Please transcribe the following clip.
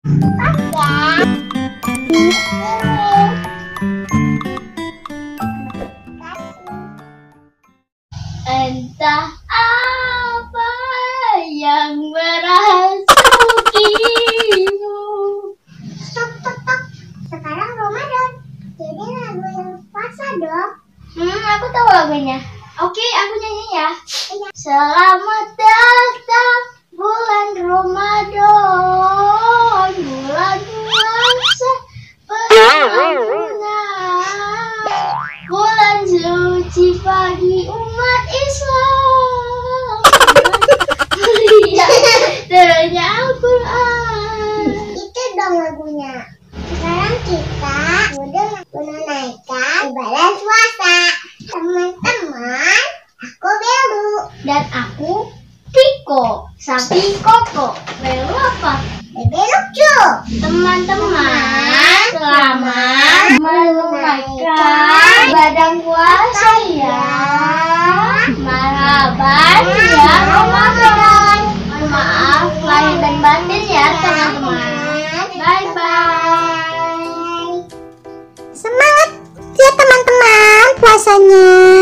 Entah apa yang merasukimu. Sekarang Ramadan, jadi lagu yang puasa dong. Aku tahu lagunya. Oke, aku nyanyi ya. Selamat datang bulan Ramadan, bulan puasa pengampunan, bulan suci bagi umat Islam. Ternyata Al-Quran. Itu dong lagunya. Sekarang kita udah menunaikan ibadah puasa. Teman-teman, aku Belu Dan aku Tiko, sapi Koko. Belu apa? Bebe lucu. Teman-teman, selamat menunaikan ibadah puasa ya. Marhaban ya Ramadan. Mohon maaf lahir dan batin ya teman-teman. Bye-bye. Semangat ya teman-teman puasanya.